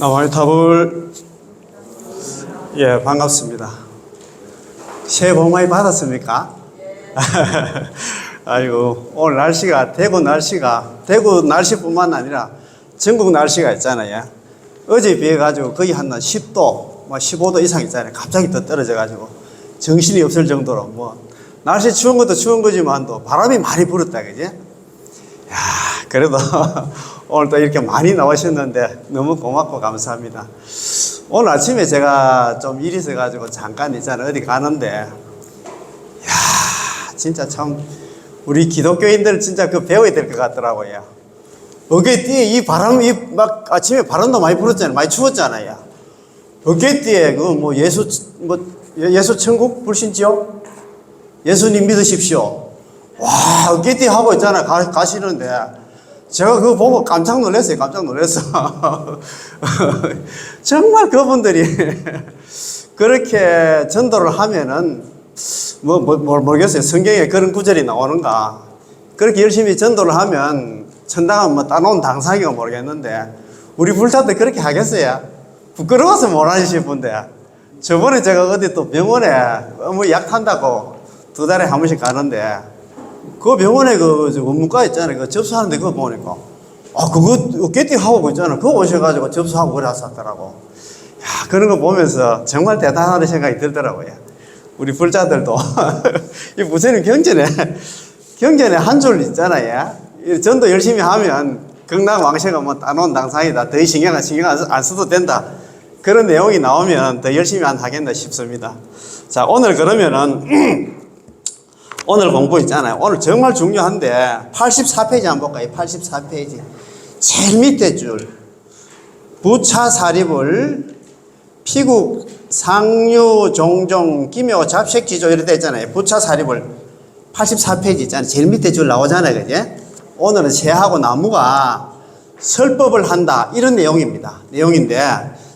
마을탑을 반갑습니다. 새해 복 많이 받았습니까? 아이고, 오늘 날씨가 대구 날씨뿐만 아니라 전국 날씨가 있잖아요. 어제 비해 가지고 거의 한 10도, 15도 이상 있잖아요. 갑자기 더 떨어져 가지고 정신이 없을 정도로 날씨 추운 것도 추운 거지만 또 바람이 많이 불었다, 그지? 야, 그래도 오늘 또 이렇게 많이 나오셨는데 너무 고맙고 감사합니다. 오늘 아침에 제가 좀 일이 있어가지고 잠깐 있잖아요. 어디 가는데, 야, 진짜 참, 우리 기독교인들 진짜 배워야 될 것 같더라고요. 어깨띠에 이 바람이 아침에 바람도 많이 불었잖아요. 많이 추웠잖아요. 어깨띠에 예수 천국 불신지요? 예수님 믿으십시오. 와, 어깨띠 하고 있잖아요. 가시는데. 제가 그거 보고 깜짝 놀랐어요. 정말 그분들이 그렇게 전도를 하면은 모르겠어요. 성경에 그런 구절이 나오는가. 그렇게 열심히 전도를 하면 천당은 따놓은 당상이가 모르겠는데 우리 불자들 그렇게 하겠어요? 부끄러워서 못 하실 분데 저번에 제가 어디 또 병원에 너무 약 탄다고 2달에 한 번씩 가는데 그 병원에 원무과 있잖아요. 접수하는데 그거 보니까, 그거 어깨띠 하고 그거 있잖아요. 그거 오셔가지고 접수하고 그래 하셨더라고. 야, 그런 거 보면서 정말 대단하다는 생각이 들더라고요. 우리 불자들도. 이 무슨 경전에 한 줄 있잖아요. 전도 열심히 하면 극락왕세가 따놓은 당상이다. 더 신경 안 써도 된다. 그런 내용이 나오면 더 열심히 안 하겠나 싶습니다. 자, 오늘 그러면은, 오늘 공부 있잖아요. 오늘 정말 중요한데 84페이지 한번 볼까요? 84페이지 제일 밑에 줄 부차 사립을 피국 상류 종종 기묘 잡식 지조 이렇게 돼 있잖아요. 부차 사립을 84페이지 있잖아요. 제일 밑에 줄 나오잖아요. 그제? 오늘은 새하고 나무가 설법을 한다 이런 내용인데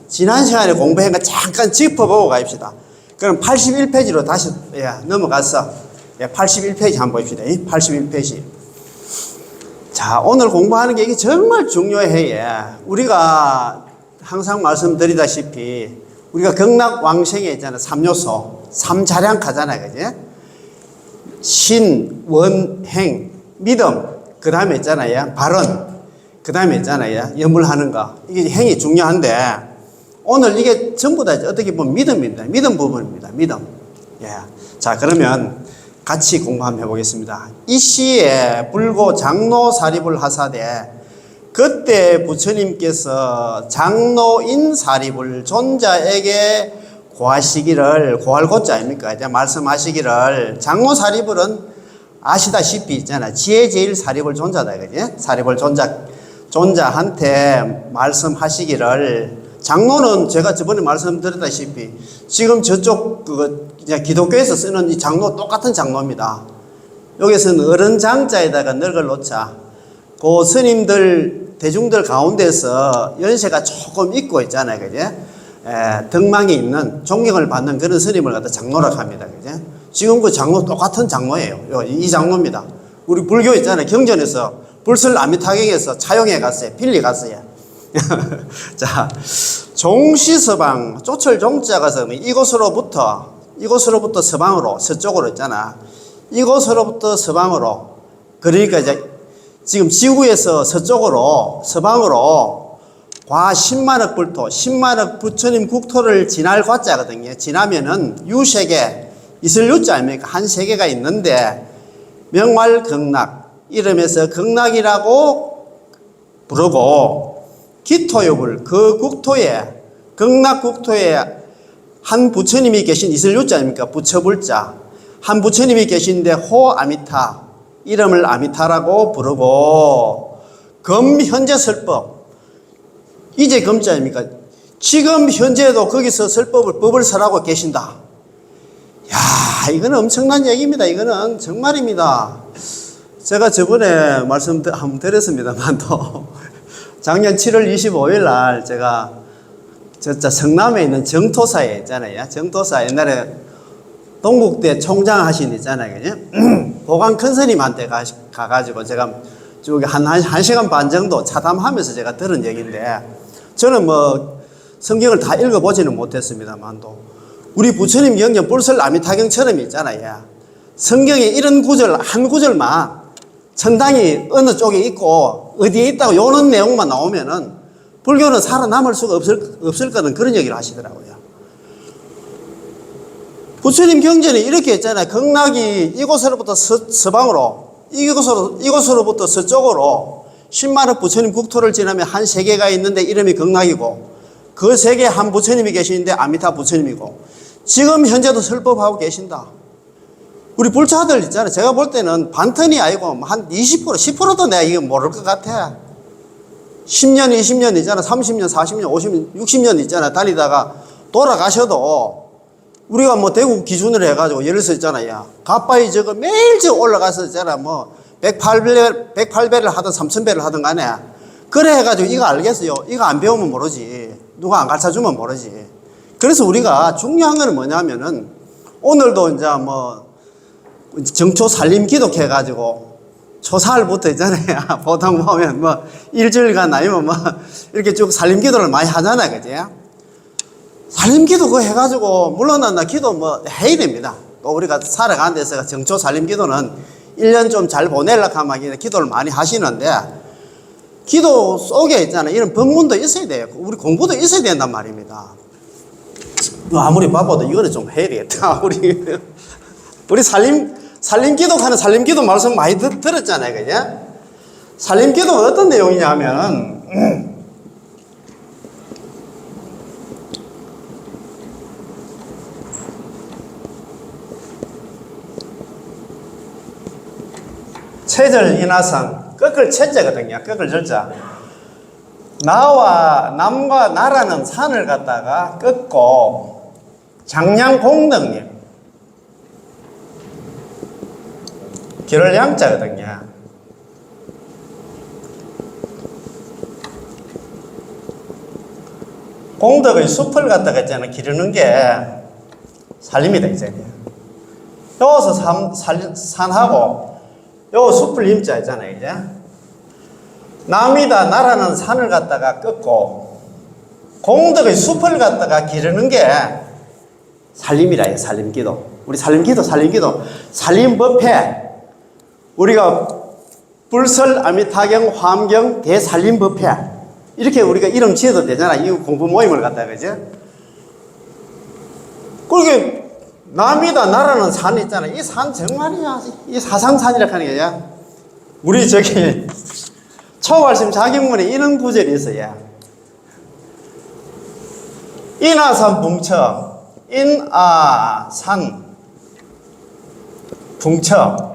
지난 시간에 공부한 거 잠깐 짚어보고 가입시다. 그럼 81페이지로 다시 넘어가서 81페이지 한번 봅시다. 81페이지. 자, 오늘 공부하는 게 이게 정말 중요해요. 우리가 항상 말씀드리다시피 우리가 극락왕생에 있잖아요. 3요소. 3자량가잖아요. 그지? 신, 원, 행, 믿음. 그 다음에 있잖아요. 발언. 그 다음에 있잖아요. 염을하는 거. 이게 행이 중요한데 오늘 이게 전부 다 어떻게 보면 믿음입니다. 믿음 부분입니다. 믿음. 자, 그러면 같이 공부 한번 해보겠습니다. 이 시에 불고 장로 사립을 하사되 그때 부처님께서 장로인 사립을 존자에게 고하시기를, 고할 고자 아닙니까? 이제 말씀하시기를, 장로 사립을은 아시다시피 있잖아. 지혜 제일 사립을 존자다. 그지? 사립을 존자한테 말씀하시기를, 장로는 제가 저번에 말씀드렸다시피 지금 저쪽 기독교에서 쓰는 이 장로 똑같은 장로입니다. 여기서는 어른 장자에다가 늙을 놓자. 그 스님들 대중들 가운데서 연세가 조금 있고 있잖아요. 그제? 덕망이 있는 존경을 받는 그런 스님을 갖다 장로라고 합니다. 그제? 지금 그 장로 똑같은 장로예요. 이 장로입니다. 우리 불교 있잖아요. 경전에서 불설 아미타경에서 차용해 갔어요. 필리 갔어요. 자, 종시서방, 쫓을 종자가 이곳으로부터 서방으로, 서쪽으로 있잖아. 이곳으로부터 서방으로. 그러니까 이제 지금 지구에서 서쪽으로, 서방으로 과 10만억 불토, 10만억 부처님 국토를 지날 과자거든요. 지나면은 유세계, 있을 유자 아닙니까? 한 세계가 있는데 명말 극락, 이름에서 극락이라고 부르고 기토엽을 그 국토에, 극락 국토에 한 부처님이 계신 있을 유자 아닙니까? 부처불자. 한 부처님이 계신데 호아미타, 이름을 아미타라고 부르고 금 현재 설법, 이제 금자 아닙니까? 지금 현재도 거기서 법을 설하고 계신다. 야, 이거는 엄청난 얘기입니다. 이거는 정말입니다. 제가 저번에 말씀 한번 드렸습니다만 또 작년 7월 25일 날 제가 성남에 있는 정토사에 있잖아요. 정토사 옛날에 동국대 총장 하신 있잖아요. 그죠? 보관 큰 스님한테 가가지고 제가 쭉 한 시간 반 정도 차담하면서 제가 들은 얘기인데 저는 성경을 다 읽어보지는 못했습니다만도 우리 부처님 경전 불설 아미타경처럼 있잖아요. 성경에 이런 구절 한 구절만 천당이 어느 쪽에 있고 어디에 있다고 요런 내용만 나오면은 불교는 살아남을 수가 없을 거는 그런 얘기를 하시더라고요. 부처님 경전이 이렇게 있잖아요. 극락이 이곳으로부터 서방으로 이곳으로부터 서쪽으로 10만억 부처님 국토를 지나면 한 세계가 있는데 이름이 극락이고 그 세계에 한 부처님이 계시는데 아미타 부처님이고 지금 현재도 설법하고 계신다. 우리 불자들 있잖아요. 제가 볼 때는 반턴이 아니고 한 20%, 10%도 내가 이거 모를 것 같아. 10년, 20년 있잖아. 30년, 40년, 50년, 60년 있잖아. 다니다가 돌아가셔도 우리가 뭐 대구 기준으로 해가지고 예를 들어서 있잖아요. 가빠이 저거 매일 저 올라가서 있잖아. 뭐 108배를 하든 3000배를 하든 간에 그래 해가지고 이거 알겠어요. 이거 안 배우면 모르지. 누가 안 가르쳐주면 모르지. 그래서 우리가 중요한 건 뭐냐면은 오늘도 이제 뭐 정초 살림 기독해가지고 초사일부터 있잖아요. 보통 보면 뭐 일주일간 아니면 뭐 이렇게 쭉 살림 기도를 많이 하잖아요. 그지? 살림 기도 그거 해가지고 물론 나 기도 뭐 해야 됩니다. 또 우리가 살아가는 데서 정초 살림 기도는 1년 좀 잘 보내려고 하면 기도를 많이 하시는데 기도 속에 있잖아요. 이런 법문도 있어야 돼요. 우리 공부도 있어야 된단 말입니다. 아무리 바빠도 이거는 좀 해야 되겠다. 우리 살림 기도하는 살림 기도 말씀 많이 들었잖아요. 그죠? 살림 기도가 어떤 내용이냐면, 체절 인하상, 꺾을 체자거든요. 꺾을 절자. 나와 남과 나라는 산을 갖다가 꺾고 장량공덕님 길을 양자거든요. 공덕의 숲을 갖다가 있잖아요. 기르는 게 살림이다 이제. 여기서 산하고 요 숲을 임자 있잖아요. 이제 남이다 나라는 산을 갖다가 꺾고 공덕의 숲을 갖다가 기르는 게 살림이라 해요. 살림기도. 우리 살림기도 살림법회 우리가 불설 아미타경 화엄경 대살림법회 이렇게 우리가 이름 지어도 되잖아. 이 공부 모임을 갖다가 그죠? 그러게 남이다 나라는 산 있잖아. 이 산 정말이야. 이 사상산이라고 하는 게야. 우리 저기 초발심 자기문에 이런 구절이 있어요. 인하산 붕처 인아산 붕처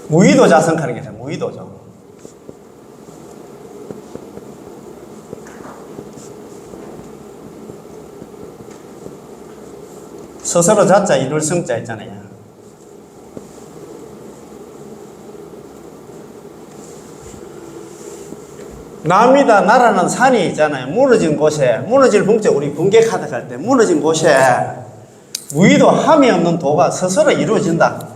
무의도 자성하는 게 있어요. 무의도죠. 스스로 자자 이룰 성자 있잖아요. 남이다 나라는 산이 있잖아요. 무너진 곳에 무너질 붕자 우리 붕괴 카드 갈 때 무너진 곳에 무의도 함이 없는 도가 스스로 이루어진다.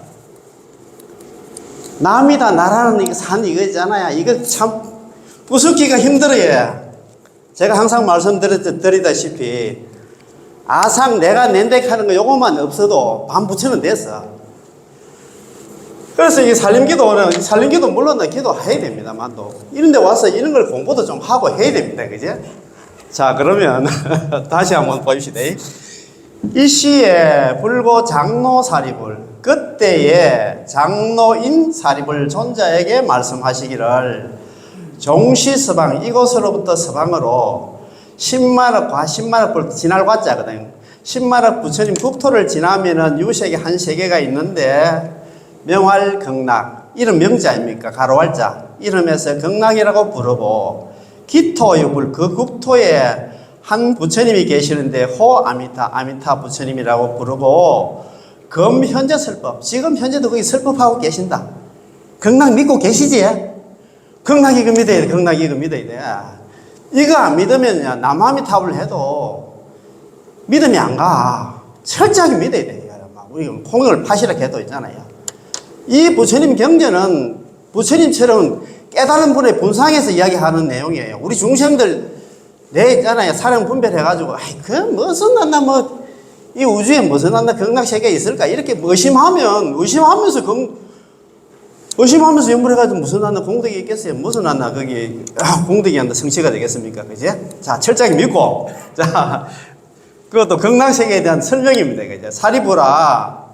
남이다 나라는 산 이거 있잖아요. 이거 참 부수기가 힘들어요. 제가 항상 말씀드리다시피 아상 내가 낸덱하는 거 요것만 없어도 반 부처는 됐어. 그래서 이 살림기도 물론 기도해야 됩니다만도 이런 데 와서 이런 걸 공부도 좀 하고 해야 됩니다. 그죠? 자, 그러면 다시 한번 보십시다. 이 시에 불고 장로 사리불 그때의 장로인 사리불 존자에게 말씀하시기를 종시 서방 이곳으로부터 서방으로 10만억 과 10만억 불 지날 과자거든요. 10만억 부처님 국토를 지나면은 유색이 한 세계가 있는데 명활 극락 이름 명자입니까? 가로활자 이름에서 극락이라고 부르고 기토유불 그 국토에 한 부처님이 계시는데 호 아미타 부처님이라고 부르고 검 현재 설법 지금 현재도 거기 설법하고 계신다. 극락 믿고 계시지? 극락 이거 믿어야 돼. 극락 이거 믿어야 돼. 이거 안 믿으면 남아미탑을 해도 믿음이 안 가. 철저하게 믿어야 돼. 우리 콩을 파시라 해도 있잖아요. 이 부처님 경전은 부처님처럼 깨달은 분의 본상에서 이야기하는 내용이에요. 우리 중생들 내 있잖아요. 사령 분별해가지고 아이 그 무슨 난다 뭐 이 우주에 무슨 난다 극락세계에 있을까 이렇게 의심하면서 연구해가지고 무슨 난다 공덕이 있겠어요. 무슨 난다 거기 공덕이 한다 성취가 되겠습니까? 그지? 자 철저하게 믿고 자 그것도 극락세계에 대한 설명입니다. 그죠? 사리부라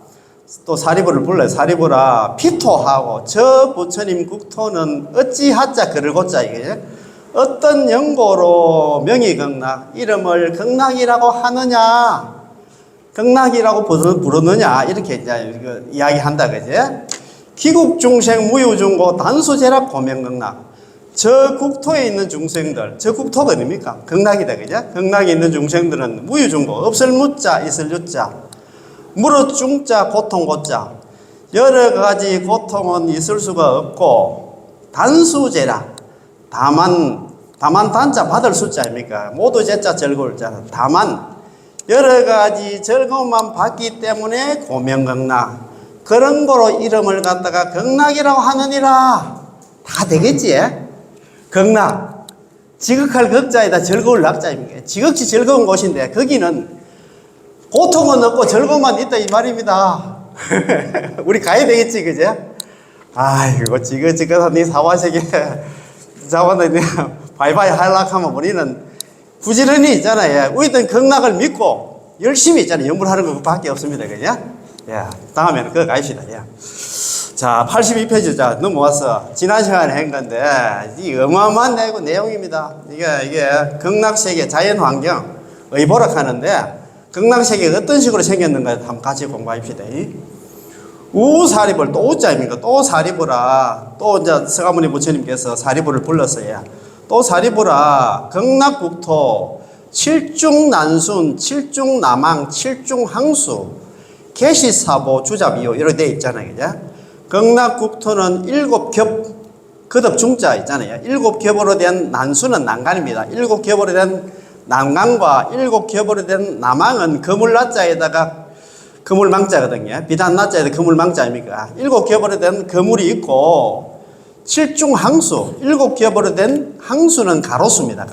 또 사리부를 불러요. 사리부라 피토하고 저 부처님 국토는 어찌하자 그를 고자 이게 어떤 연고로 명의극락 이름을 극락이라고 하느냐 극락이라고 부르느냐 이렇게 이제 이야기한다 그지? 기국중생 무유중고 단수제락 고명극락 저 국토에 있는 중생들 저 국토가 어딥니까? 극락이다 그죠? 극락에 있는 중생들은 무유중고 없을 무자 있을 유자 무릇 중자 고통 고자 여러 가지 고통은 있을 수가 없고 단수제라 다만 단자 받을 숫자입니까? 모두 제자 즐거울 자 다만 여러 가지 즐거움만 받기 때문에 고명극락 그런 거로 이름을 갖다가 극락이라고 하느니라 다 되겠지? 극락 지극할 극자에다 즐거울 낙자입니까? 지극히 즐거운 곳인데 거기는 고통은 없고 즐거움만 있다 이 말입니다. 우리 가야 되겠지 그제? 아이고 지긋지긋한 이 사화세계 자원에 바이바이 하려하면 우리는 부지런히 있잖아요. 우리는 극락을 믿고 열심히 있잖아요. 연구하는 것밖에 없습니다. 그죠? 야, 다음에는 그거 가입시다. 야. 자, 82페이지 자 넘어와서 지난 시간에 한 건데 이 어마어마한 내용입니다. 이게 극락세계 자연환경 의보락 하는데 극락세계가 어떤 식으로 생겼는가 한번 같이 공부합시다. 우사리불 또 우자입니까? 또 사리부라 또 이제 서가모니 부처님께서 사리부를 불렀어요. 또 사리부라 극락국토 칠중난순 칠중남왕 칠중항수 계시사보 주잡이요 이렇게 돼 있잖아요. 그죠? 극락국토는 7겹 거듭 중자 있잖아요. 7겹으로 된 난수는 난간입니다. 7겹으로 된 난간과 7겹으로 된 남왕은 거물나자에다가 거물망자거든요. 비단 나자에다 거물망자입니까? 7겹으로 된 거물이 있고 7중항수 7겹으로 된 항수는 가로수입니다.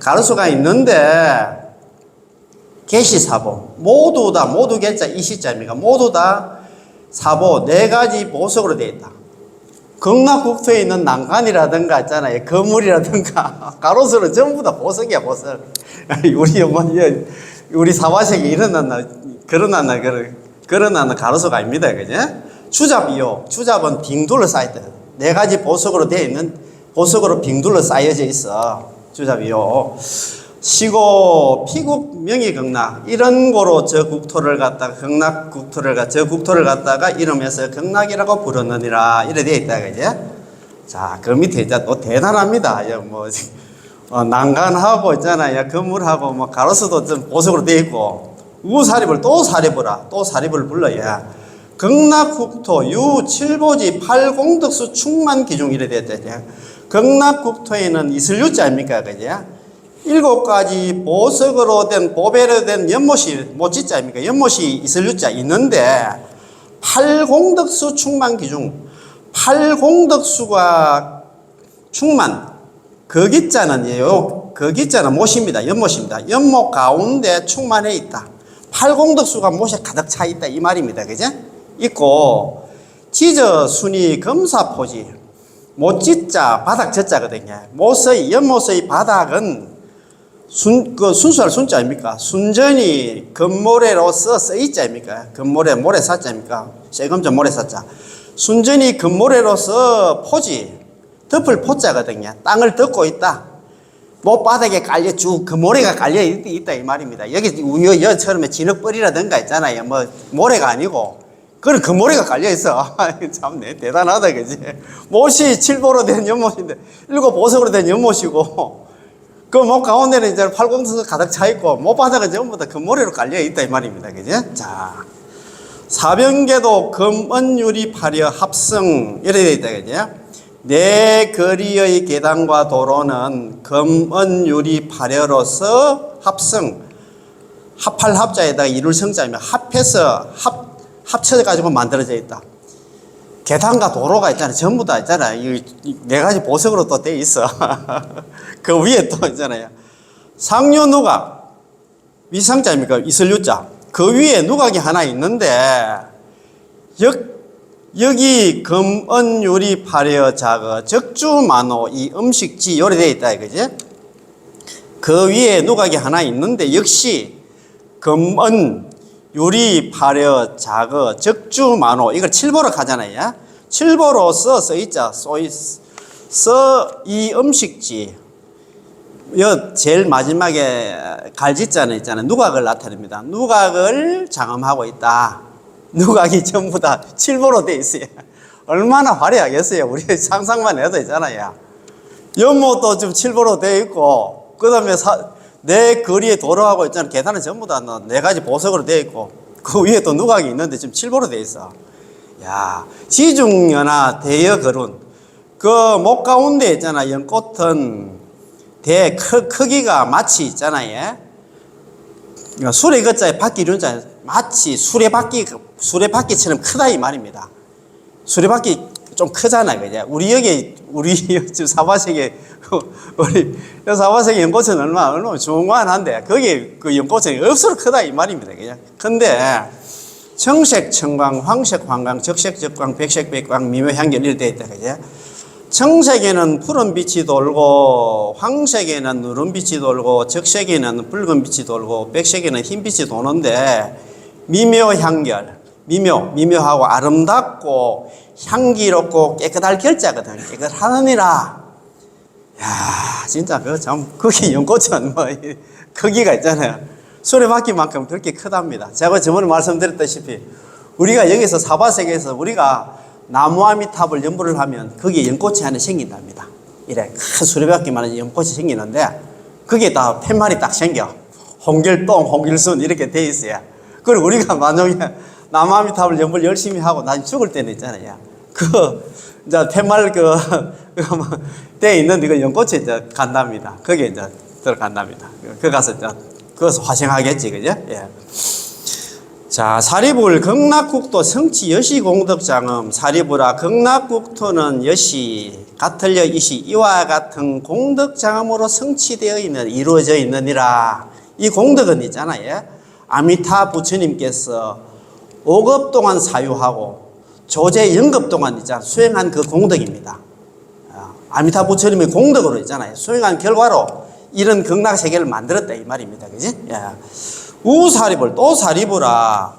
가로수가 있는데 계시사보 모두 계자 이시자입니까? 모두 다 사보 4가지 보석으로 되어 있다. 극락국토에 있는 난간이라든가 있잖아요. 거물이라든가 가로수는 전부 다 보석이야 보석. 우리 사화색이 일어났나 가로수가 아닙니다. 그죠? 주잡이요. 주잡은 빙둘러 쌓였다. 4가지 보석으로 되어 있는 보석으로 빙둘러 쌓여져 있어. 주잡이요. 시고 피국 명의극락 이런 거로 저 국토를 갖다가 저 국토를 갖다가 이름해서 극락이라고 부르느니라 이래 되어 있다 그죠? 자, 그 밑에 이제 또 대단합니다. 난간하고 있잖아요. 건물하고 뭐 가로수도 좀 보석으로 되어 있고 우사리불 또 사리불 불러야 극락국토 유7보지 8공덕수 충만 기중 이래 되어 있다. 극락국토에는 이슬유자 아닙니까 그죠? 7가지 보석으로 된 보배로 된 연못이 모찌자입니까? 연못이 있을유자 있는데 8공덕수 충만 기중 8공덕수가 충만 거기자는요 거기자는 못입니다. 연못입니다. 연못 가운데 충만해 있다. 8공덕수가 못에 가득 차 있다 이 말입니다. 그죠? 있고 지저 순위 검사포지 못지자 바닥 젖자거든요. 연못의 바닥은 순수할 순자입니까? 순전히 금모래로서 쓰이자입니까? 금모래, 모래사자입니까? 세금자 모래사자. 순전히 금모래로서 포지, 덮을 포자거든요. 땅을 덮고 있다. 못바닥에 깔려 쭉 금모래가 깔려 있다 이 말입니다. 여기처럼 진흙벌이라든가 있잖아요. 뭐 모래가 아니고 그건 금모래가 깔려 있어. 참 대단하다 그지? 못이 7보로 된 연못인데 7보석으로 된 연못이고 그 못 가운데는 이제 8공덕수 가득 차 있고 못바닥은 전부 다 금모래로 깔려 있다 이 말입니다. 그죠? 자, 사변계도 금은유리 파려 합성 이래 돼 있다 그죠? 네 거리의 계단과 도로는 금은유리 파려로서 합성 합할 합자에다가 이룰 성자이며 합해서 합쳐가지고 만들어져 있다. 계단과 도로가 있잖아요. 전부 다 있잖아요. 이 네 가지 보석으로 또 돼 있어. 그 위에 또 있잖아요. 상류 누각, 위상자입니까? 이슬유자. 그 위에 누각이 하나 있는데, 여기 금은 유리 발효 자거 적주만호 이 음식지 요리되어 있다 이거지. 그 위에 누각이 하나 있는데 역시 금은 유리 발효 자거 적주만호 이걸 칠보로 하잖아요. 칠보로 써 있자. 이 음식지 여 제일 마지막에 갈짓자는 있잖아요. 누각을 나타냅니다. 누각을 장엄하고 있다. 누각이 전부 다 칠보로 돼 있어요. 얼마나 화려하겠어요. 우리 상상만 해도 있잖아요. 연못도 좀 칠보로 돼 있고, 그 다음에 내 거리에 도로하고 있잖아요. 계단은 전부 다 네 가지 보석으로 돼 있고, 그 위에 또 누각이 있는데 지금 칠보로 돼 있어. 야, 지중연화 대여거룬. 그 목 가운데 있잖아. 연꽃은 크기가 마치 있잖아요. 수레 것자에 바퀴 이룬자 마치 수레바퀴처럼 크다 이 말입니다. 수레바퀴 좀 크잖아, 그죠? 우리 지금 사바색에 우리 사바색의 연꽃은 얼마나 중관한데 거기 그 연꽃은 억수로 크다 이 말입니다, 그죠? 근데 청색, 청광, 황색, 황광, 적색, 적광, 백색, 백광, 미묘, 향결 이렇게 돼 있다, 그죠? 청색에는 푸른 빛이 돌고, 황색에는 누른 빛이 돌고, 적색에는 붉은 빛이 돌고, 백색에는 흰 빛이 도는데, 미묘 향결, 미묘하고 아름답고 향기롭고 깨끗할 결자거든. 깨끗하느니라. 야, 진짜 거기 연꽃은 크기가 있잖아요. 수레바퀴만큼 그렇게 크답니다. 제가 저번에 말씀드렸다시피 우리가 여기서 사바세계에서 우리가 나무아미탑을 연부를 하면 거기에 연꽃이 하나 생긴답니다. 이래 큰 수레바퀴만한 연꽃이 생기는데 거기에 다 팻말이 딱 생겨. 홍길동, 홍길순 이렇게 돼 있어요. 그리고 우리가 만약에 나무아미탑을 연부를 열심히 하고 나중에 죽을 때는 있잖아요. 이제 팻말 돼 있는 이거 연꽃이 이제 간답니다. 거기에 이제 들어간답니다. 그 가서 이제 거기서 화생하겠지, 그죠? 예. 자, 사리불 극락국토 성치 여시 공덕장엄 사리불아 극락국토는 여시 같을려 이시 이와 같은 공덕장엄으로 성취되어 있는 이루어져 있느니라. 이 공덕은 있잖아요. 아미타 부처님께서 5급 동안 사유하고 조제 영급 동안 있잖아요. 수행한 그 공덕입니다. 아미타 부처님의 공덕으로 있잖아요. 수행한 결과로 이런 극락세계를 만들었다 이 말입니다. 그지? 예. 우사리불 또 사리불아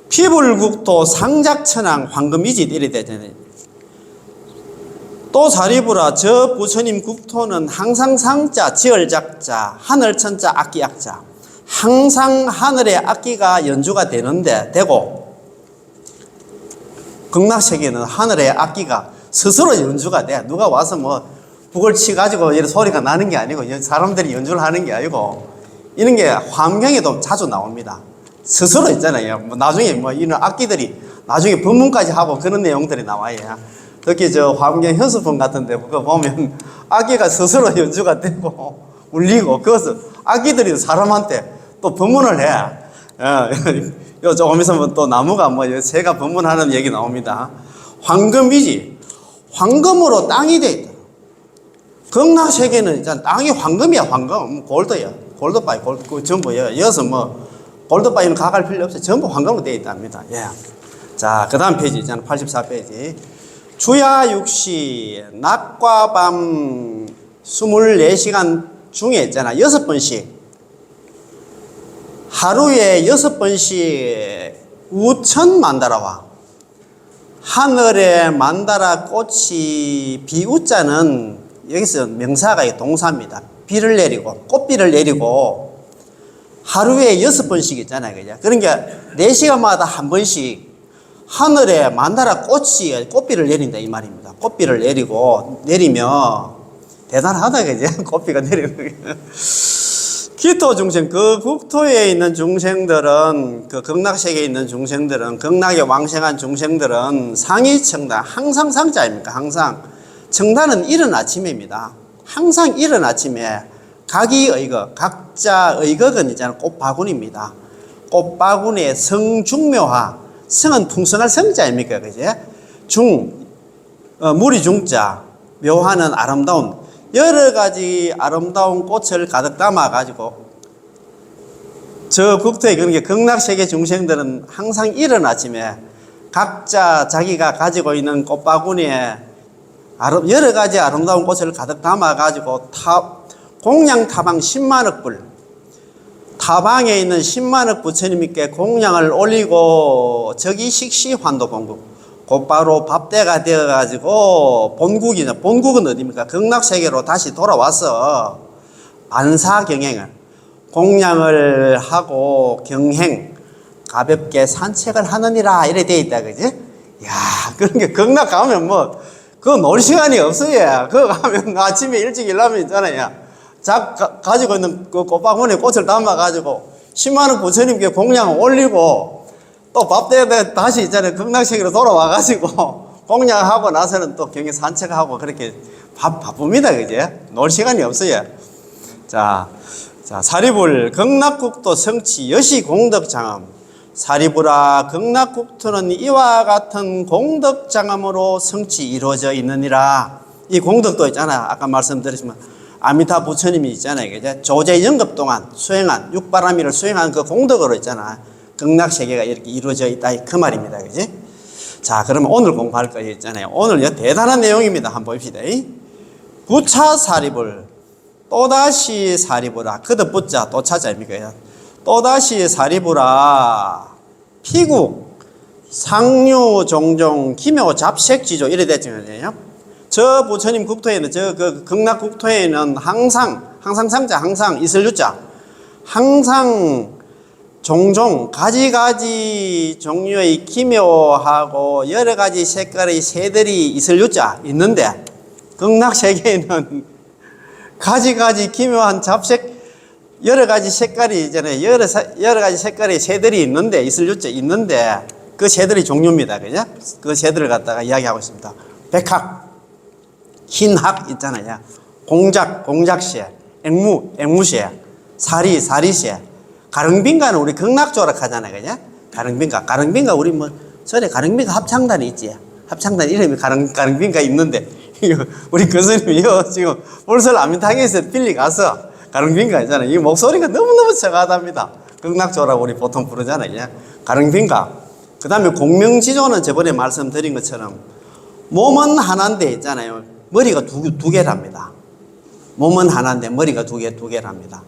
피불국토 상작천왕 황금이짓 이래 되잖아요. 또 사리불아 저 부처님 국토는 항상 상자 지얼작자 하늘천자 악기약자 항상 하늘의 악기가 연주가 되고 극락세계는 하늘의 악기가 스스로 연주가 돼. 누가 와서 북을 치가지고 이런 소리가 나는 게 아니고 사람들이 연주를 하는 게 아니고 이런 게 환경에도 자주 나옵니다. 스스로 있잖아요. 나중에 이런 악기들이 나중에 법문까지 하고 그런 내용들이 나와요. 특히 환경 현수품 같은데 그거 보면 악기가 스스로 연주가 되고 울리고 그것을 악기들이 사람한테 또 법문을 해. 요 조금 있으면 또 나무가 새가 법문하는 얘기 나옵니다. 황금이지. 황금으로 땅이 돼 있다. 극락세계는 일단 땅이 황금이야, 황금. 골드야. 골드바이, 골드, 전부요. 여기서 골드바이는 가갈 필요 없어요. 전부 황금으로 되어 있답니다. 예. 자, 그 다음 페이지 있잖아. 84페이지. 주야 육시, 낮과 밤 24시간 중에 있잖아. 6번씩. 하루에 6번씩 우천 만다라와. 하늘에 만다라 꽃이 비우자는 여기서 명사가 동사입니다. 비를 내리고 꽃비를 내리고 하루에 6번씩 있잖아요. 그죠? 그러니까 4시간마다 한 번씩 하늘에 만다라 꽃비를 내린다 이 말입니다. 꽃비를 내리면 대단하다 그죠? 꽃비가 내리는 게. 기토 중생 그 국토에 있는 중생들은 그 극락세계에 있는 중생들은 극락에 왕생한 중생들은 상이 청단 항상 상자입니까? 항상 청단은 이른 아침입니다. 항상 이른 아침에 각이의거 각자 의거근 있잖아요. 꽃바구니입니다. 꽃바구니의 성중묘화 성은 풍성할 성자입니까? 그제? 무리 중자, 묘하는 아름다운, 여러 가지 아름다운 꽃을 가득 담아가지고, 저 국토에 그런 게 극락세계 중생들은 항상 이른 아침에 각자 자기가 가지고 있는 꽃바구니에 여러 가지 아름다운 꽃을 가득 담아가지고 공양 타방 10만억 불, 타방에 있는 10만억 부처님께 공양을 올리고 저기 식시환도 본국, 곧바로 밥때가 되어가지고 본국은 어디입니까? 극락세계로 다시 돌아와서 반사경행을 공양을 하고 경행 가볍게 산책을 하느니라 이래 돼 있다 그지? 야, 그런 게 극락 가면 뭐 그거 놀 시간이 없어요. 그거 가면 아침에 일찍 일하면 있잖아요. 가지고 있는 그 꽃바구니에 꽃을 담아가지고 10만원 부처님께 공양을 올리고 또 밥 때에 다시 있잖아요. 극락세계로 돌아와가지고 공양하고 나서는 또 경에 산책하고 그렇게 바쁩니다. 그제? 놀 시간이 없어요. 자, 사리불 극락국토 성취 여시공덕장엄. 사리불아 극락국토는 이와 같은 공덕장엄으로 성취 이루어져 있느니라. 이 공덕도 있잖아. 아까 말씀드렸지만 아미타 부처님이 있잖아요. 그죠? 조제 영급 동안 수행한 육바라미를 수행한 그 공덕으로 있잖아. 극락세계가 이렇게 이루어져 있다 그 말입니다. 그지? 자, 그러면 오늘 공부할 거 있잖아요. 오늘 대단한 내용입니다. 한번 봅시다. 부차 사리불 또다시 사리불아. 그도 붙자 또 찾아입니까? 또다시 사리불아 피국 상류 종종 기묘 잡색지조 이래 됐잖아요. 저 부처님 국토에는 그 극락 국토에는 항상 상자 항상 있을 유자 항상 종종 가지가지 종류의 기묘하고 여러 가지 색깔의 새들이 있을 유자 있는데 극락 세계에는 가지가지 기묘한 잡색 여러 가지 색깔이 있잖아요. 여러 가지 색깔의 새들이 있는데 있을 유자 있는데 그 새들이 종류입니다. 그죠? 그 새들을 갖다가 이야기하고 있습니다. 백학, 흰학 있잖아요. 공작새, 앵무새, 사리새. 가릉빈가는 우리 극락조락 하잖아요. 그죠? 가릉빈가 우리 뭐 전에 가릉빈가 합창단이 있지. 합창단 이름이 가릉빈가 있는데 우리 교수님이요 지금 울설 아민탕에서 빌리 가서 가릉빈가 있잖아요. 이 목소리가 너무너무 저가답니다. 극락조라고 우리 보통 부르잖아요. 가릉빈가. 그 다음에 공명지조는 저번에 말씀드린 것처럼 몸은 하나인데 있잖아요. 머리가 두 개랍니다. 몸은 하나인데 머리가 두 개랍니다.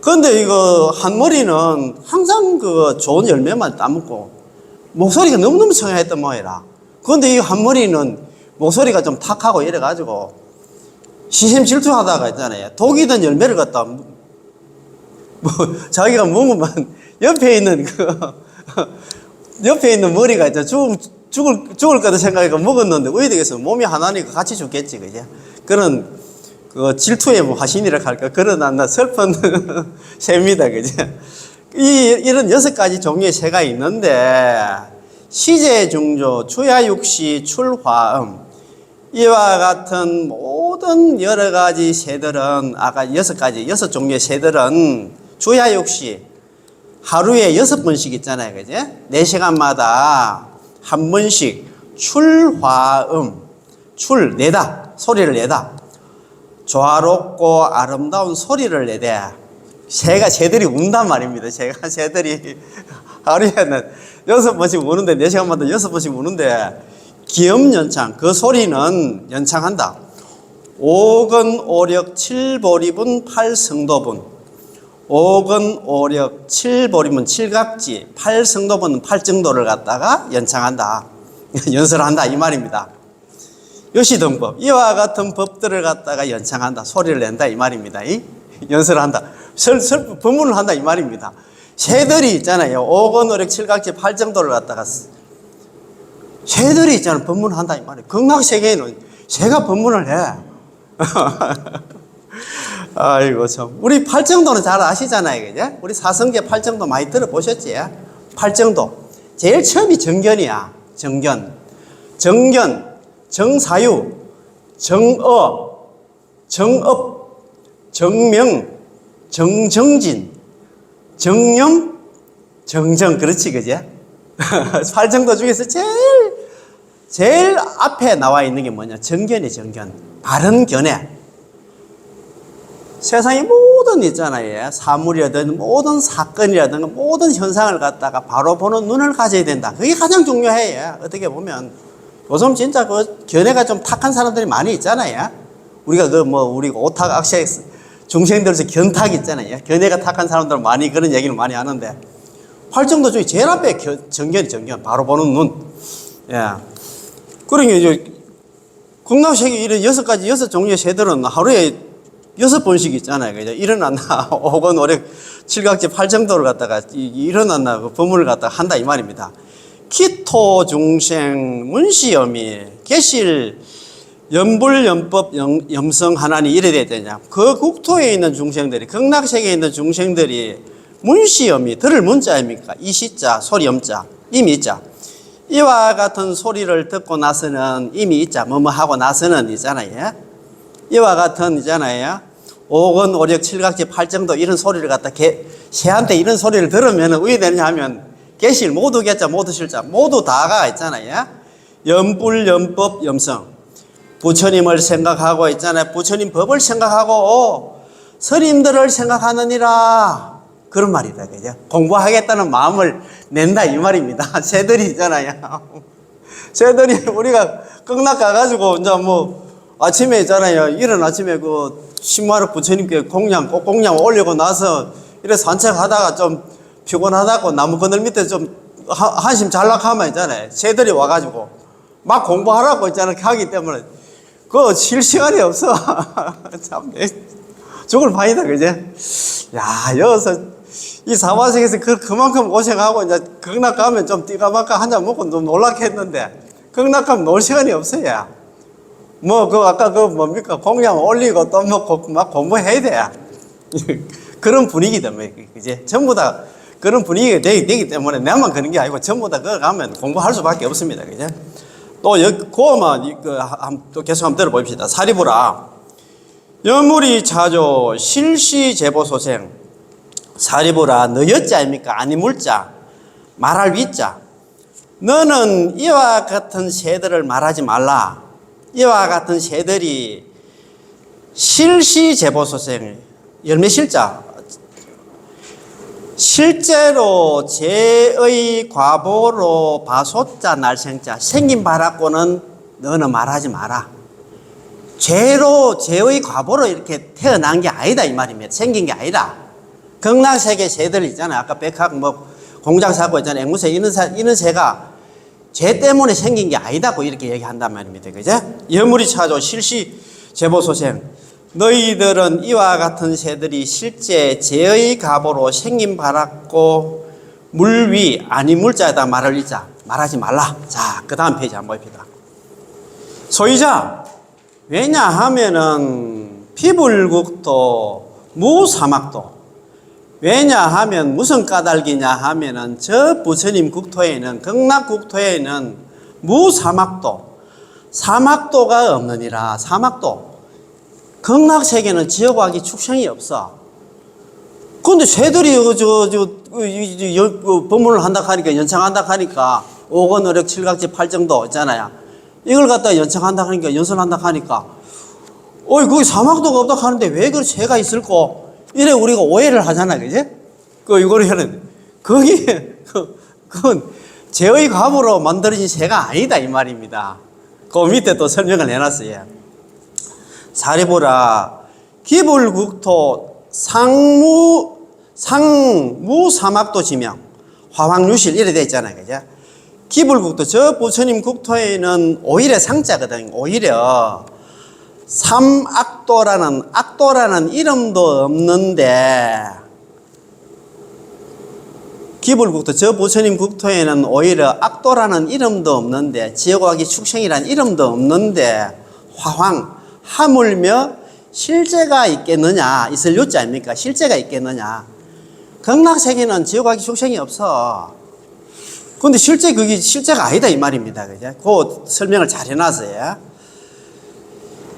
그런데 이거 한 머리는 항상 그 좋은 열매만 따먹고 목소리가 너무너무 청아했던 모양이라. 그런데 이 한 머리는 목소리가 좀 탁하고 이래가지고 시샘 질투하다가 있잖아요. 독이 든 열매를 갖다 자기가 먹으면 옆에 있는 머리가 있잖아. 죽을 거다 생각해서 먹었는데 어디 되겠어. 몸이 하나니까 같이 죽겠지. 그죠? 그런 그 질투의 화신이라 할까 그런 슬픈 새입니다. 그죠? 이런 6가지 종류의 새가 있는데 시제중조 주야육시 출화음 이와 같은 모든 여러 가지 새들은 아까 6 종류의 새들은 주야육시 하루에 6번씩 있잖아요. 그죠? 4시간마다 한 번씩 출화음 내다 소리를 내다 조화롭고 아름다운 소리를 내대 새들이 운단 말입니다. 새들이 하루에는 6번씩 우는데 4시간마다 6번씩 우는데 기음연창 그 소리는 연창한다. 5근 5력 7보리분 8성도분 5근 5력 7보리분 7각지 8성도분 8정도를 갖다가 연창한다. 연설한다 이 말입니다. 요시등법 이와 같은 법들을 갖다가 연창한다. 소리를 낸다 이 말입니다. 연설한다. 법문을 한다 이 말입니다. 새들이 있잖아요. 5근 5력 7각지 8정도를 갖다가 새들이 있잖아요. 법문을 한다 이 말이에요. 극락세계에는 새가 법문을 해. 아이고 참. 우리 8정도는 잘 아시잖아요. 그죠? 우리 사성계 8정도 많이 들어보셨지? 8정도. 제일 처음이 정견이야. 정견, 정사유, 정업, 정명, 정진, 정념, 정정. 그렇지, 그제? 8정도 중에서 제일 제일 앞에 나와 있는 게 뭐냐? 정견이 정견. 바른 견해. 세상의 모든 있잖아요. 사물이라든 모든 사건이라든 모든 현상을 갖다가 바로 보는 눈을 가져야 된다. 그게 가장 중요해요. 어떻게 보면. 요즘 진짜 그 견해가 좀 탁한 사람들이 많이 있잖아요. 우리가 우리 오탁, 악색 중생들에서 견탁 있잖아요. 견해가 탁한 사람들은 많이 그런 얘기를 많이 하는데. 활정도 중에 제일 앞에 정견. 바로 보는 눈. 예. 그러니까 이제 극락세계 이런 여섯 종류의 새들은 하루에 6번씩 있잖아요. 그죠? 일어났나, 오건 오력, 칠각지, 팔정도를 갖다가 일어났나, 그 법문을 갖다가 한다, 이 말입니다. 기토 중생, 문시염이, 계실, 연불, 연법, 염성, 하나니 이래 돼야 되냐. 그 국토에 있는 중생들이, 극락세계에 있는 중생들이 문시염이, 들을 문자입니까? 이시자, 소리염자, 이미자. 이와 같은 소리를 듣고 나서는 이미 있자, 뭐뭐 하고 나서는 있잖아요. 이와 같은 있잖아요. 오건, 오력, 칠각지, 팔정도 이런 소리를 갖다 새한테 이런 소리를 들으면 왜 되냐 하면 계실, 모두 계자, 모두 실자, 모두 다가 있잖아요. 염불, 염법, 염성. 부처님을 생각하고 있잖아요. 부처님 법을 생각하고 스님들을 생각하느니라. 그런 말이다. 그죠? 공부하겠다는 마음을 낸다 이 말입니다. 새들이 있잖아요. 새들이 우리가 극락 가가지고 이제 아침에 있잖아요. 이른 아침에 그 신마루 부처님께 공양 올리고 나서 이래 산책하다가 좀 피곤하다고 나무 그늘 밑에 좀 한심 잘락하면 있잖아요. 새들이 와가지고 막 공부하라고 있잖아요. 하기 때문에 그거 쉴 시간이 없어. 참 죽을 판이다. 그제? 야, 여기서 이 사바sek에서 그만큼 고생하고 이제 극락 가면 좀 띠까마까 한잔 먹고 좀 놀라겠는데 극락 가면 놀 시간이 없어요. 아까 뭡니까? 공양 올리고 또 막 공부해야 돼. 그런 분위기다, 그제? 전부 다 그런 분위기가 되기 때문에 내만 그런 게 아니고 전부 다 그거 가면 공부할 수밖에 없습니다, 그제? 또, 또 계속 한번 들어봅시다. 사리부라. 여물이 차조 실시제보소생. 사리부라, 너 여자 아닙니까? 아니 물자. 말할 위자. 너는 이와 같은 새들을 말하지 말라. 이와 같은 새들이 실시제보소생, 열매실자. 실제로 제의 과보로 바소자 날생자, 생긴 바라고는 너는 말하지 마라. 제의 과보로 이렇게 태어난 게 아니다 이 말입니다. 생긴 게 아니다. 극락세계 새들 있잖아요. 아까 백학 공장 사고 있잖아요. 앵무새 이런 새가 죄 때문에 생긴 게 아니다고 이렇게 얘기한단 말입니다. 그죠? 여물이 차조 실시 제보소생. 너희들은 이와 같은 새들이 실제 제의 가보로 생긴 바랐고 물위 아니 물자에다 말을 잊자. 말하지 말라. 자, 그 다음 페이지 한번 봅시다. 소이자. 왜냐하면은 피불국도 무사막도. 왜냐하면 무슨 까닭이냐 하면은 저 부처님 국토에는 극락 국토에는 무사막도 사막도가 없느니라. 사막도 극락세계는 지어과학이 축생이 없어. 그런데 새들이 법문을 한다 하니까 연창한다 하니까 오건 오력 칠각지 팔정도 있잖아요. 이걸 갖다 연창한다 하니까 연설한다 하니까 거기 사막도가 없다 하는데 왜 그 새가 있을꼬? 이래 우리가 오해를 하잖아, 그지? 이거를 하는, 그건 제의 감으로 만들어진 새가 아니다, 이 말입니다. 그 밑에 또 설명을 해놨어요. 사리부라, 기불국토 상무사막도 지명, 화황유실, 이래 돼 있잖아요, 그죠? 기불국토, 저 부처님 국토에는 오히려 상자거든요, 오히려. 악도라는 이름도 없는데, 기불국토, 저 부처님 국토에는 오히려 악도라는 이름도 없는데, 지어과학이 축생이라는 이름도 없는데, 하물며 실제가 있겠느냐, 있을 요자 아닙니까? 실제가 있겠느냐. 극락세계는 지어과학이 축생이 없어. 근데 그게 실제가 아니다, 이 말입니다. 그죠? 그 설명을 잘 해놨어요.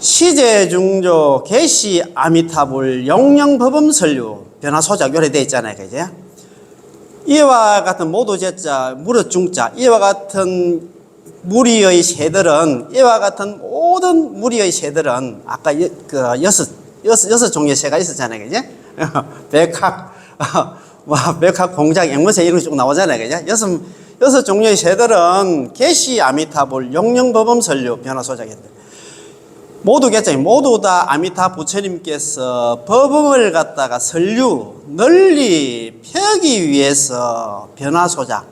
시제중조 개시 아미타불 영영법음설류 변화소작 요래 되어 있잖아요. 그죠? 이와 같은 모두제자 무릇중자 이와 같은 무리의 새들은 이와 같은 모든 무리의 새들은 아까 여섯 종류의 새가 있었잖아요, 그지? 백학, 백학, 공작, 앵무새 이런 거 쭉 나오잖아요, 그지? 여섯 종류의 새들은 계시, 아미타불, 용령법엄설류, 변화소작인데 모두겠죠. 모두 다 아미타 부처님께서 법음을 갖다가 설류 널리 펴기 위해서 변화소작,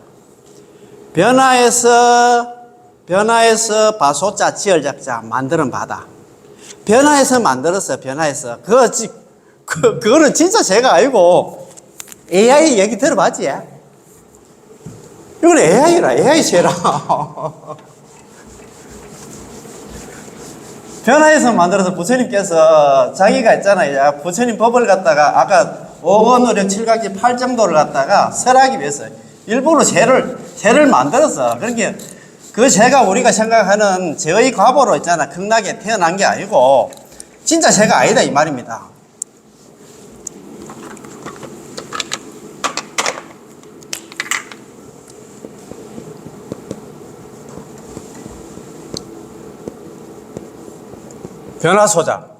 변화해서 바소자 지얼작자 만드는 바다. 변화해서 만들었어요. 변화해서. 그거는 진짜 제가 알고 AI 얘기 들어봤지? 이건 AI라, AI 쟤라. 변화해서 만들어서 부처님께서 자기가 있잖아요. 부처님 법을 갖다가 아까 5번 의력 7각지 8정도를 갖다가 설하기 위해서 일부러 죄를 만들었어. 그러니까 그 죄가 우리가 생각하는 죄의 과보로 있잖아. 극락에 태어난 게 아니고 진짜 죄가 아니다 이 말입니다. 변화소작.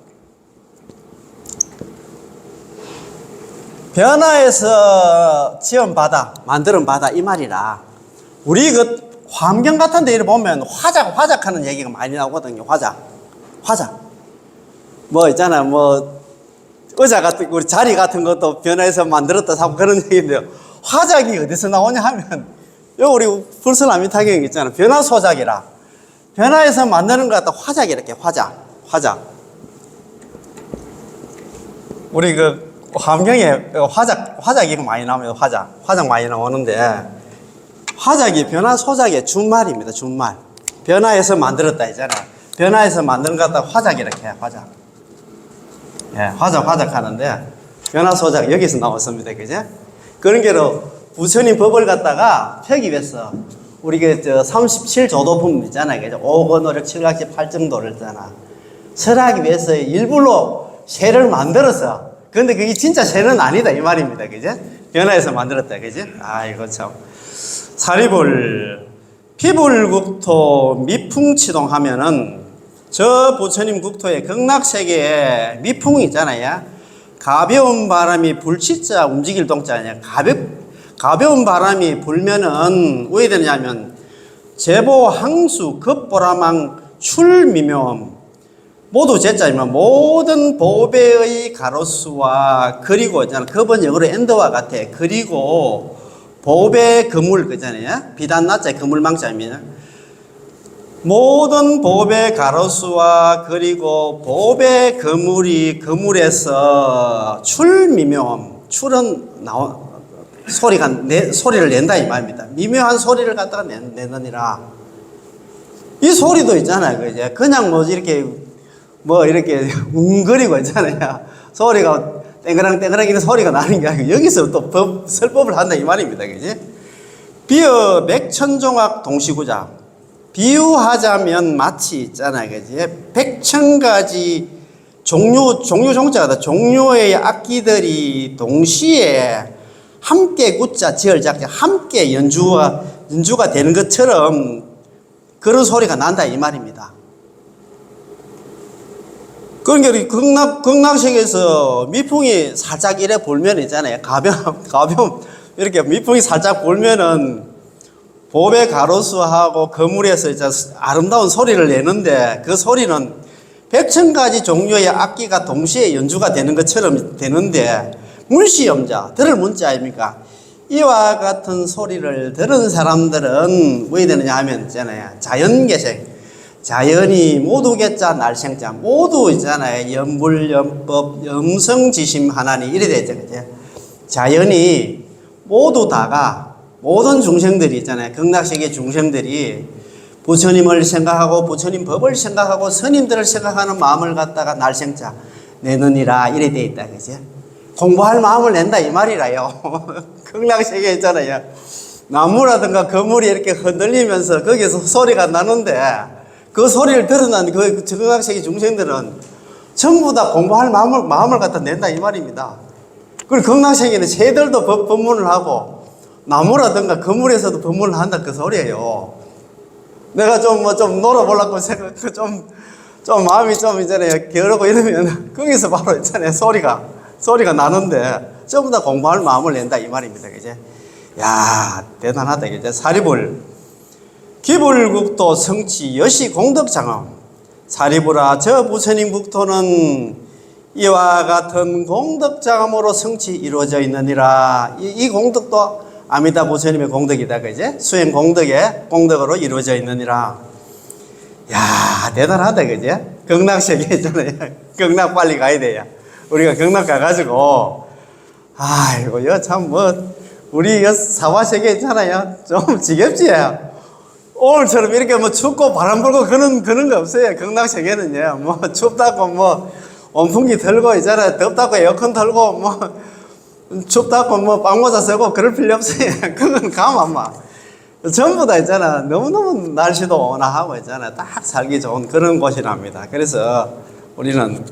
변화해서 지은 바다, 만드는 바다 이 말이라. 우리 그 환경 같은 데 보면 화작하는 얘기가 많이 나오거든요. 화작. 뭐 있잖아, 뭐 의자 같은 우리 자리 같은 것도 변화해서 만들었다 하고 그런 얘기인데요. 화작이 어디서 나오냐 하면 요 우리 불설아미타경 있잖아. 변화소작이라. 변화해서 만드는 것 같다 화작이 이렇게 화작. 우리 그 환경에 화작이 많이 나오면 화작 많이 나오는데 화작이 변화소작의 준말입니다. 준말. 변화해서 만들었다 있잖아. 변화해서 만드는 것 같다 화작이 이렇게 화작. 예, 화작 하는데 변화소작 여기서 나왔습니다. 그죠? 그런 게로 부처님 법을 갖다가 펴기 위해서 우리 그 37조도품 있잖아요. 그죠? 5권, 5력, 7각지, 8정도를 있잖아. 설하기 위해서 일부러 새를 만들었어. 그런데 그게 진짜 새는 아니다 이 말입니다. 그죠? 변화해서 만들었다. 그죠? 아이고 참. 사리불 피불국토 미풍치동 하면은 저 부처님 국토의 극락세계에 미풍이 있잖아요. 가벼운 바람이 불치자 움직일 동자 아니야. 가벼운 바람이 불면은 왜 되냐면 제보 항수 급보라망 출미묘음 모두 제자이면 모든 보배의 가로수와 그리고 있잖아. 그번 영어로 엔더와 같아. 그리고 보배 그물 그잖아요. 비단 나자 그물망자입니다. 모든 보배 가로수와 그리고 보배 그물에서 출미묘음 출은 소리를 낸다 이 말입니다. 미묘한 소리를 갖다가 내느니라. 이 소리도 있잖아요. 그죠? 그냥 이렇게 웅거리고 있잖아요. 소리가 땡그랑 이런 소리가 나는 게 아니고 여기서 또 설법을 한다 이 말입니다. 그지? 비어 맥천종학 동시구자. 비유하자면 마치 있잖아요. 그지? 백천가지 종자가 종류의 악기들이 동시에 함께 굳자 지얼작자 함께 연주가 되는 것처럼 그런 소리가 난다 이 말입니다. 그러니까 극락sek에서 미풍이 살짝 이래 불면 있잖아요. 가벼움 이렇게 미풍이 살짝 불면은 보배 가로수하고 그물에서 이제 아름다운 소리를 내는데 그 소리는 백천가지 종류의 악기가 동시에 연주가 되는 것처럼 되는데 문시염자 들을 문자 아닙니까? 이와 같은 소리를 들은 사람들은 왜 되느냐 하면 있잖아요. 자연계생 자연이 모두 개자 날생자 모두 있잖아요. 염불, 염법, 염성지심 하나니 이래 되죠. 자연이 모두 다가 모든 중생들이 있잖아요. 극락세계 중생들이 부처님을 생각하고 부처님 법을 생각하고 스님들을 생각하는 마음을 갖다가 날생자 내느니라 이래 돼 있다. 그죠? 공부할 마음을 낸다 이 말이라요. 극락세계 있잖아요. 나무라든가 거물이 이렇게 흔들리면서 거기서 소리가 나는데 그 소리를 들어난 그 극락세계 중생들은 전부 다 공부할 마음을 갖다 낸다 이 말입니다. 그리고 극락세계는 새들도 법문을 하고 나무라든가 거물에서도 법문을 한다 그 소리예요. 내가 좀 뭐 좀 놀아보려고 생각, 좀 마음이 좀 이제 게으르고 이러면 거기서 바로 있잖아요. 소리가 나는데 전부 다 공부할 마음을 낸다 이 말입니다. 그제? 야, 대단하다. 그제? 사리불. 기불국토 성취 여시 공덕장엄. 사리불아 저 부처님 국토는 이와 같은 공덕장엄으로 성취 이루어져 있느니라. 이 공덕도 아미타 부처님의 공덕이다. 그제? 수행 공덕의 공덕으로 이루어져 있느니라. 야, 대단하다. 그제? 극락세계 있잖아요. 극락 빨리 가야 돼요. 우리가 극락 가가지고, 아이고, 참, 우리 사화세계 있잖아요. 좀 지겹지? 오늘처럼 이렇게 춥고 바람 불고 그런 거 없어요. 극락세계는요. 춥다고 온풍기 틀고 있잖아요. 덥다고 에어컨 틀고 춥다고 빵모자 쓰고 그럴 필요 없어요. 그건 가만 전부 다 있잖아. 너무너무 날씨도 온화하고 있잖아. 딱 살기 좋은 그런 곳이랍니다. 그래서 우리는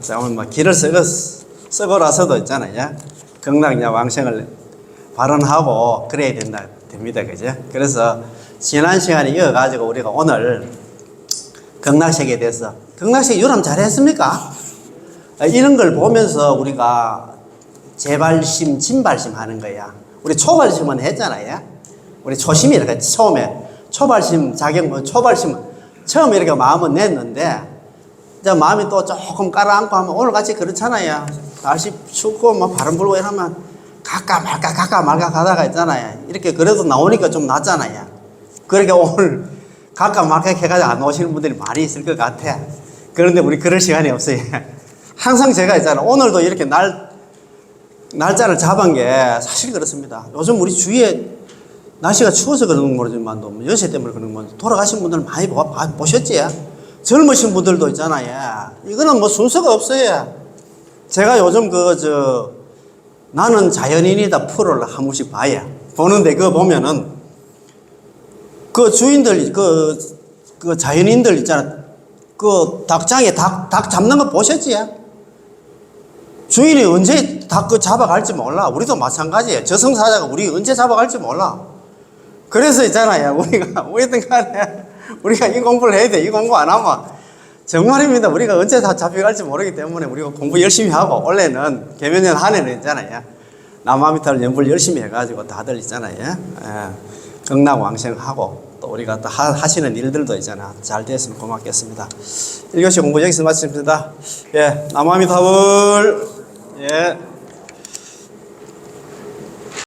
길을 쓰고라서도 있잖아요. 극락냐 왕생을 발언하고 그래야 됩니다. 그죠? 그래서 지난 시간에 이어가지고 우리가 오늘 극락세계에 대해서 극락세계 유람 잘했습니까? 이런 걸 보면서 우리가 재발심, 진발심 하는 거야. 우리 초발심은 했잖아요. 우리 초심이 이렇게 처음에 초발심, 초발심 처음에 이렇게 마음은 냈는데 이제 마음이 또 조금 깔아앉고 하면 오늘 같이 그렇잖아요. 날씨 춥고 바람 불고 이러면 갈까 말까 가다가 있잖아요. 이렇게 그래도 나오니까 좀 낫잖아요. 그러니까 오늘 갈까 말까 해가지고 안 오시는 분들이 많이 있을 것 같아. 그런데 우리 그럴 시간이 없어요. 항상 제가 있잖아요. 오늘도 이렇게 날짜를 잡은 게 사실 그렇습니다. 요즘 우리 주위에 날씨가 추워서 그런 건 모르지만 연세 때문에 그런 건 돌아가신 분들 많이 보셨지? 젊으신 분들도 있잖아요. 이거는 순서가 없어요. 제가 요즘 나는 자연인이다 프로를 한 번씩 봐야 보는데 그거 보면은 그 주인들 그 자연인들 있잖아. 그 닭장에 닭 잡는 거 보셨지? 주인이 언제 닭 잡아갈지 몰라. 우리도 마찬가지예요. 저승사자가 우리 언제 잡아갈지 몰라. 그래서 있잖아요. 우리가 간에 우리가 이 공부를 해야 돼. 이 공부 안 하면 정말입니다. 우리가 언제 다 잡혀갈지 모르기 때문에 우리가 공부 열심히 하고 원래는 개면년 한 해는 있잖아요. 남아미타를 연불 열심히 해가지고 다들 있잖아요. 극락왕생하고 또 우리가 또 하시는 일들도 있잖아. 잘 됐으면 고맙겠습니다. 1교시 공부 여기서 마칩니다. 예, 남아미타불. 예.